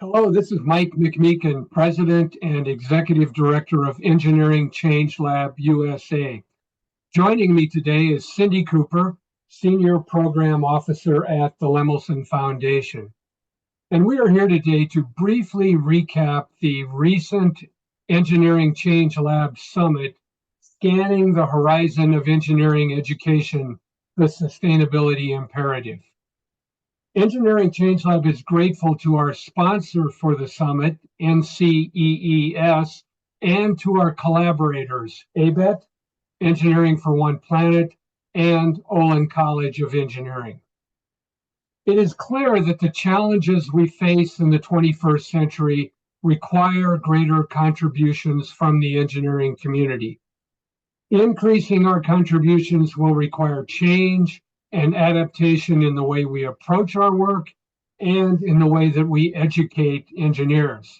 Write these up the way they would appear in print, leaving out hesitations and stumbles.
Hello, this is Mike McMeekin, President and Executive Director of Engineering Change Lab USA. Joining me today is Cindy Cooper, Senior Program Officer at the Lemelson Foundation. And we are here today to briefly recap the recent Engineering Change Lab Summit, Scanning the Horizon of Engineering Education, the Sustainability Imperative. Engineering Change Lab is grateful to our sponsor for the summit, NCEES, and to our collaborators, ABET, Engineering for One Planet, and Olin College of Engineering. It is clear that the challenges we face in the 21st century require greater contributions from the engineering community. Increasing our contributions will require change and adaptation in the way we approach our work and in the way that we educate engineers.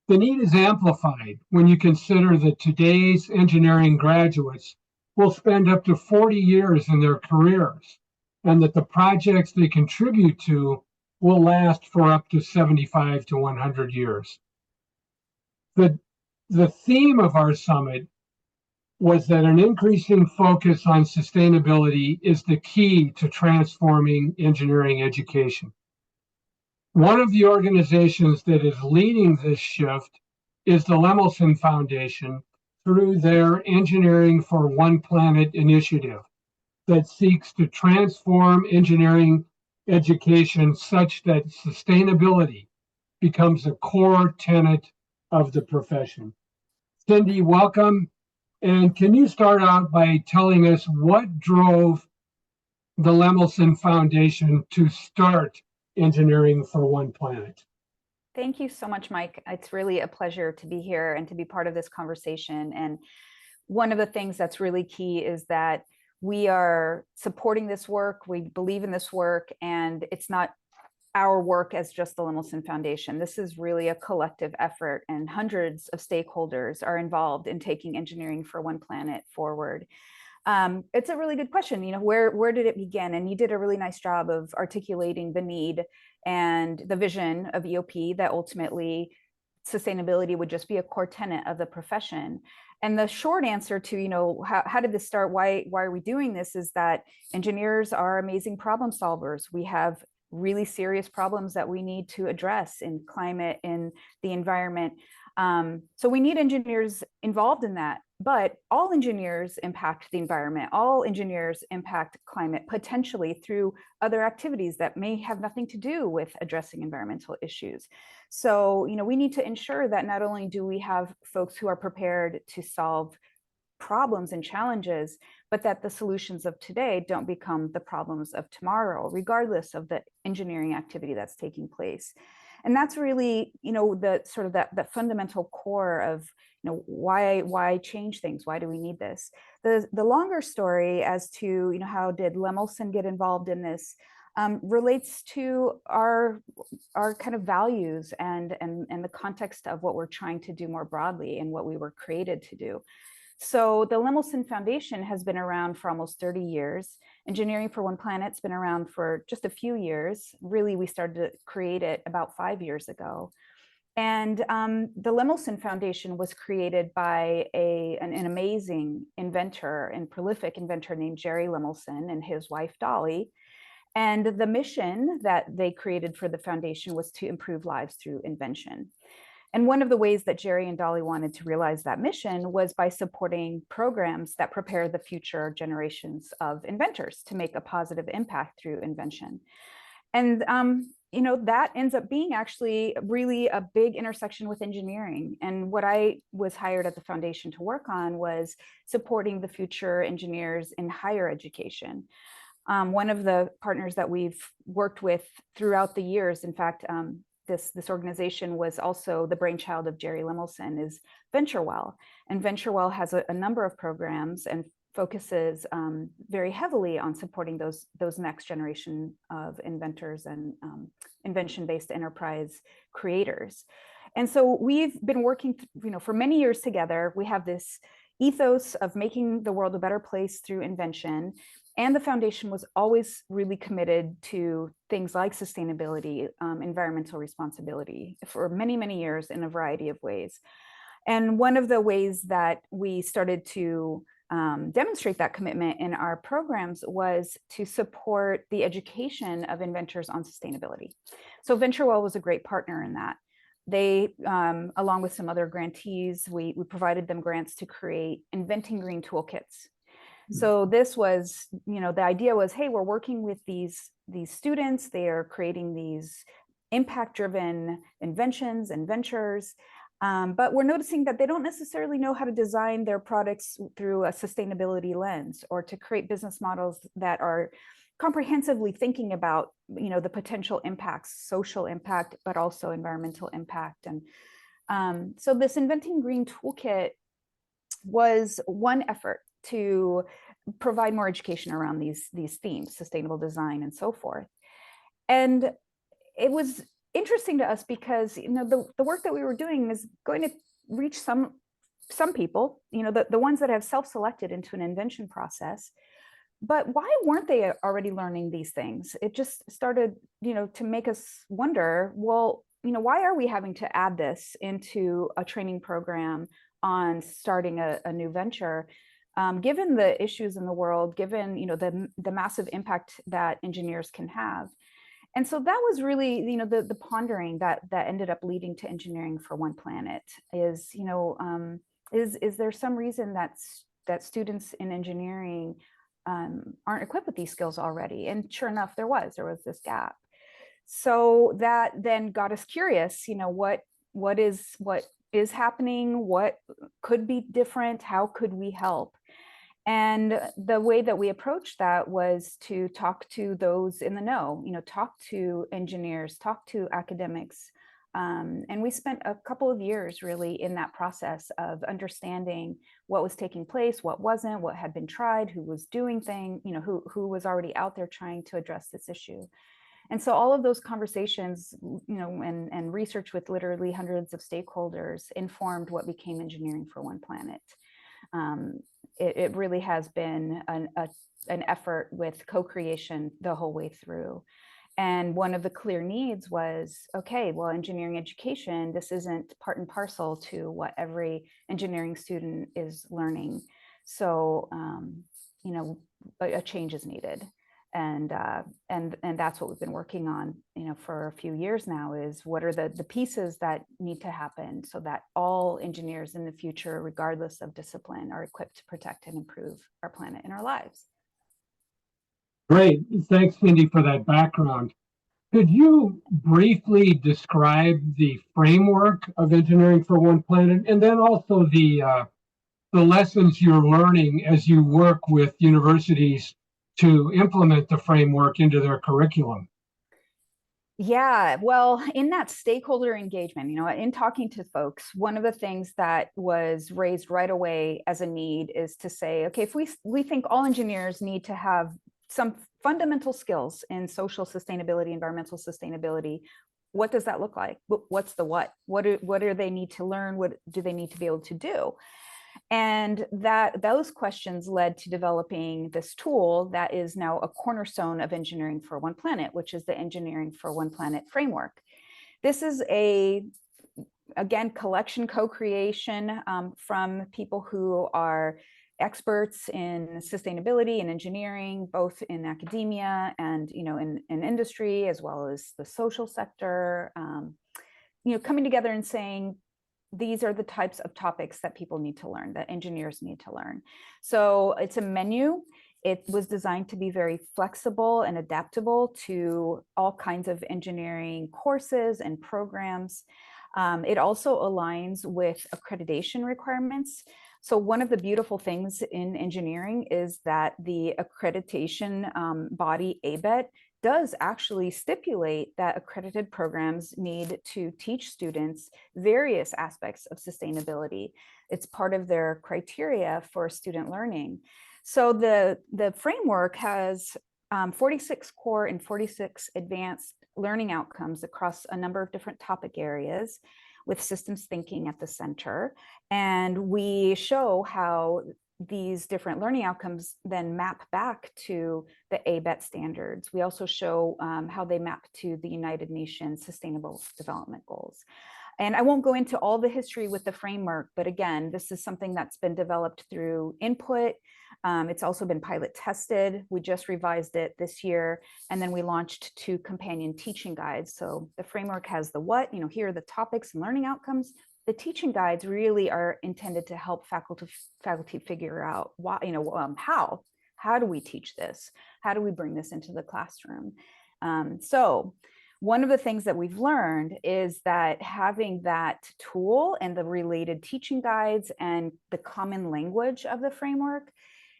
The need is amplified when you consider that today's engineering graduates will spend up to 40 years in their careers, and that the projects they contribute to will last for up to 75 to 100 years. The theme of our summit was that an increasing focus on sustainability is the key to transforming engineering education. One of the organizations that is leading this shift is the Lemelson Foundation through their Engineering for One Planet initiative that seeks to transform engineering education such that sustainability becomes a core tenet of the profession. Cindy, welcome. And can you start out by telling us what drove the Lemelson Foundation to start Engineering for One Planet? Thank you so much, Mike. It's really a pleasure to be here and to be part of this conversation. And one of the things that's really key is that we are supporting this work, we believe in this work, and it's not our work as just the Lemelson Foundation. This is really a collective effort, and hundreds of stakeholders are involved in taking Engineering for One Planet forward. It's a really good question. Where did it begin? And you did a really nice job of articulating the need and the vision of EOP that ultimately sustainability would just be a core tenet of the profession. And the short answer to, how did this start? Why are we doing this? Is that engineers are amazing problem solvers. We have really serious problems that we need to address in climate, in the environment. So we need engineers involved in that, but all engineers impact the environment. All engineers impact climate potentially through other activities that may have nothing to do with addressing environmental issues. So, we need to ensure that not only do we have folks who are prepared to solve problems and challenges, but that the solutions of today don't become the problems of tomorrow, regardless of the engineering activity that's taking place. And that's really, the sort of that fundamental core of, why change things? Why do we need this? The longer story as to, how did Lemelson get involved in this relates to our kind of values and the context of what we're trying to do more broadly and what we were created to do. So the Lemelson Foundation has been around for almost 30 years. Engineering for One Planet's been around for just a few years. Really, we started to create it about 5 years ago. And the Lemelson Foundation was created by an amazing inventor and prolific inventor named Jerry Lemelson and his wife, Dolly. And the mission that they created for the foundation was to improve lives through invention. And one of the ways that Jerry and Dolly wanted to realize that mission was by supporting programs that prepare the future generations of inventors to make a positive impact through invention. And that ends up being actually really a big intersection with engineering. And what I was hired at the foundation to work on was supporting the future engineers in higher education. One of the partners that we've worked with throughout the years, in fact, this organization was also the brainchild of Jerry Lemelson, is VentureWell. And VentureWell has a number of programs and focuses very heavily on supporting those next generation of inventors and invention-based enterprise creators. And so we've been working, for many years together. We have this ethos of making the world a better place through invention. And the foundation was always really committed to things like sustainability, environmental responsibility for many, many years in a variety of ways. And one of the ways that we started to demonstrate that commitment in our programs was to support the education of inventors on sustainability. So VentureWell was a great partner in that. They, along with some other grantees, we provided them grants to create inventing green toolkits. So this was, the idea was, hey, we're working with these students. They are creating these impact-driven inventions and ventures, but we're noticing that they don't necessarily know how to design their products through a sustainability lens, or to create business models that are comprehensively thinking about, the potential impacts, social impact, but also environmental impact. And so this Inventing Green Toolkit was one effort to provide more education around these themes, sustainable design and so forth. And it was interesting to us because the work that we were doing is going to reach some people, the ones that have self-selected into an invention process. But why weren't they already learning these things? It just started, to make us wonder, well, why are we having to add this into a training program on starting a new venture? Given the issues in the world, given the massive impact that engineers can have. And so that was really the pondering that ended up leading to Engineering for One Planet. Is there some reason that students in engineering aren't equipped with these skills already? And sure enough, there was this gap. So that then got us curious. What is happening? What could be different? How could we help? And the way that we approached that was to talk to those in the know, talk to engineers, talk to academics. And we spent a couple of years really in that process of understanding what was taking place, what wasn't, what had been tried, who was doing things, who was already out there trying to address this issue. And so all of those conversations, and research with literally hundreds of stakeholders informed what became Engineering for One Planet. It really has been an effort with co-creation the whole way through. And one of the clear needs was, okay, well, engineering education, this isn't part and parcel to what every engineering student is learning. So, a change is needed. And that's what we've been working on, for a few years now, is what are the pieces that need to happen so that all engineers in the future, regardless of discipline, are equipped to protect and improve our planet and our lives. Great. Thanks, Cindy, for that background. Could you briefly describe the framework of Engineering for One Planet, and then also the lessons you're learning as you work with universities to implement the framework into their curriculum? Yeah, well, in that stakeholder engagement, in talking to folks, one of the things that was raised right away as a need is to say, okay, if we think all engineers need to have some fundamental skills in social sustainability, environmental sustainability, what does that look like? What's the what? What do they need to learn? What do they need to be able to do? And those questions led to developing this tool that is now a cornerstone of Engineering for One Planet, which is the Engineering for One Planet framework. This is again, collection co-creation from people who are experts in sustainability and engineering, both in academia and in industry, as well as the social sector, coming together and saying, these are the types of topics that people need to learn, that engineers need to learn. So it's a menu. It was designed to be very flexible and adaptable to all kinds of engineering courses and programs. It also aligns with accreditation requirements. So one of the beautiful things in engineering is that the accreditation body, ABET, does actually stipulate that accredited programs need to teach students various aspects of sustainability. It's part of their criteria for student learning. So the framework has 46 core and 46 advanced learning outcomes across a number of different topic areas, with systems thinking at the center. And we show how these different learning outcomes then map back to the ABET standards. We also show how they map to the United Nations Sustainable Development Goals. And I won't go into all the history with the framework, but again, this is something that's been developed through input. It's also been pilot tested. We just revised it this year, and then we launched 2 companion teaching guides. So the framework has the what, here are the topics and learning outcomes. The teaching guides really are intended to help faculty figure out why, how do we teach this? How do we bring this into the classroom? So one of the things that we've learned is that having that tool and the related teaching guides and the common language of the framework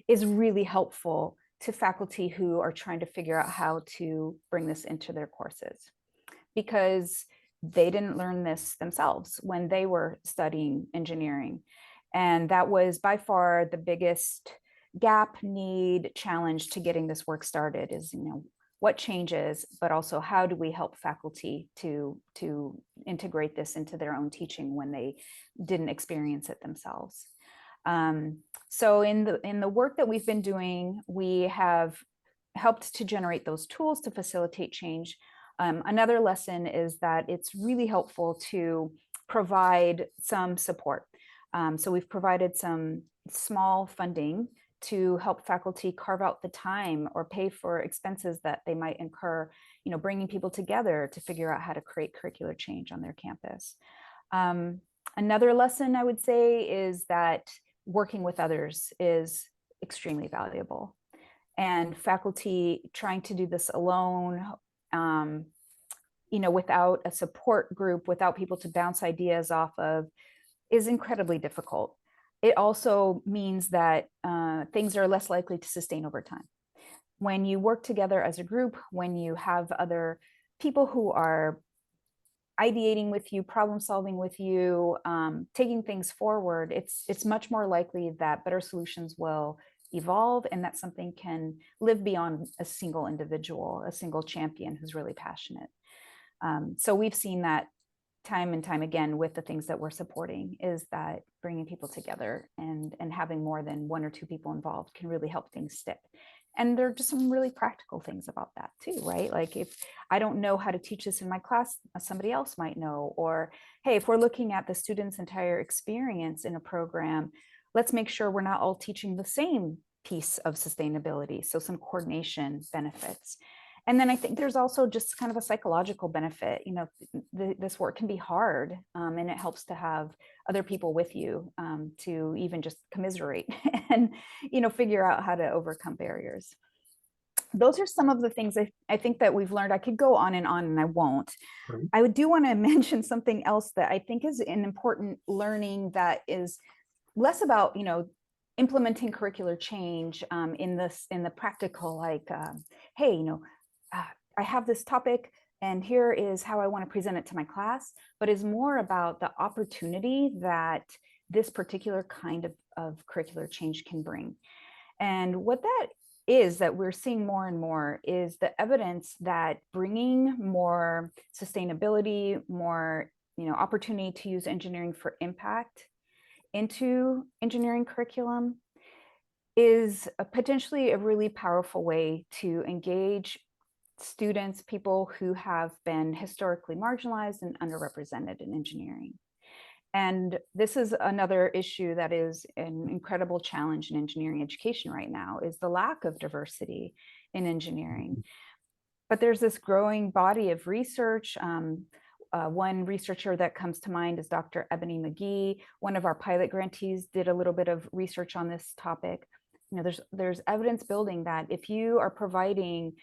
is really helpful to faculty who are trying to figure out how to bring this into their courses, because they didn't learn this themselves when they were studying engineering. And that was by far the biggest gap, need, challenge to getting this work started is, what changes, but also how do we help faculty to integrate this into their own teaching when they didn't experience it themselves. So in the work that we've been doing, we have helped to generate those tools to facilitate change. Another lesson is that it's really helpful to provide some support. So we've provided some small funding to help faculty carve out the time or pay for expenses that they might incur, bringing people together to figure out how to create curricular change on their campus. Another lesson I would say is that working with others is extremely valuable. And faculty trying to do this alone, without a support group, without people to bounce ideas off of, is incredibly difficult. It also means that things are less likely to sustain over time. When you work together as a group, when you have other people who are ideating with you, problem solving with you, taking things forward, it's much more likely that better solutions will evolve and that something can live beyond a single individual, a single champion who's really passionate. So we've seen that time and time again with the things that we're supporting, is that bringing people together and having more than 1 or 2 people involved can really help things stick. And there are just some really practical things about that too, right? Like if I don't know how to teach this in my class, somebody else might know. Or, hey, if we're looking at the student's entire experience in a program, let's make sure we're not all teaching the same piece of sustainability. So some coordination benefits. And then I think there's also just kind of a psychological benefit. This work can be hard, and it helps to have other people with you to even just commiserate and, figure out how to overcome barriers. Those are some of the things I think that we've learned. I could go on, and I won't. Right. I do want to mention something else that I think is an important learning that is less about, implementing curricular change in the practical, like, hey, I have this topic and here is how I want to present it to my class, but is more about the opportunity that this particular kind of curricular change can bring. And what that is that we're seeing more and more is the evidence that bringing more sustainability, more opportunity to use engineering for impact into engineering curriculum is potentially a really powerful way to engage students, people who have been historically marginalized and underrepresented in engineering. And this is another issue that is an incredible challenge in engineering education right now, is the lack of diversity in engineering. But there's this growing body of research. One researcher that comes to mind is Dr. Ebony McGee. One of our pilot grantees did a little bit of research on this topic. There's evidence building that if you are providing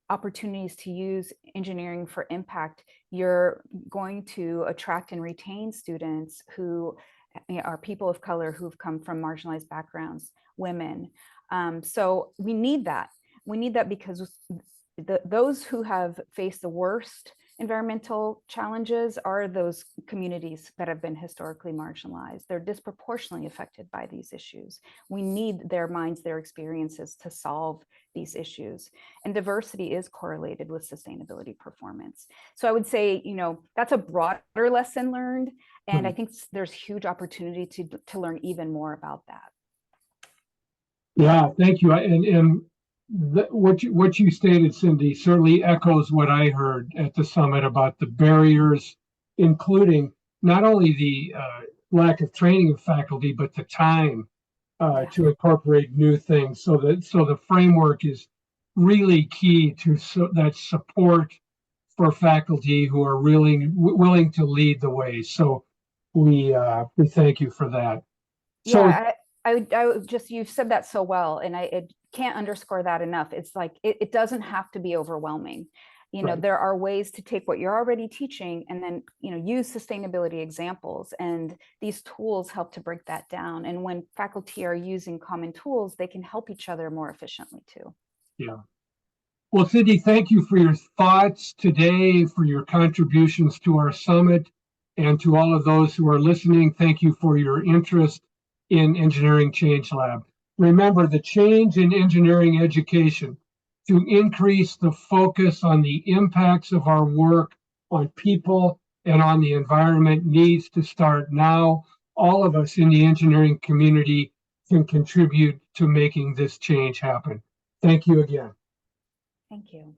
opportunities to use engineering for impact, you're going to attract and retain students who are people of color who've come from marginalized backgrounds, women. So we need that. We need that because those who have faced the worst environmental challenges are those communities that have been historically marginalized. They're disproportionately affected by these issues. We need their minds, their experiences to solve these issues. And diversity is correlated with sustainability performance. So I would say, that's a broader lesson learned. And I think there's huge opportunity to learn even more about that. Yeah, thank you. What you stated, Cindy, certainly echoes what I heard at the summit about the barriers, including not only the lack of training of faculty, but the time Yeah. to incorporate new things. So the framework is really key to that support for faculty who are really willing to lead the way. So we thank you for that. So Yeah, I would just, you've said that so well, and I can't underscore that enough. It's like, it doesn't have to be overwhelming. right. There are ways to take what you're already teaching and then, use sustainability examples. And these tools help to break that down. And when faculty are using common tools, they can help each other more efficiently too. Yeah. Well, Cindy, thank you for your thoughts today, for your contributions to our summit, and to all of those who are listening. Thank you for your interest in Engineering Change Lab. Remember, the change in engineering education to increase the focus on the impacts of our work on people and on the environment needs to start now. All of us in the engineering community can contribute to making this change happen. Thank you again. Thank you.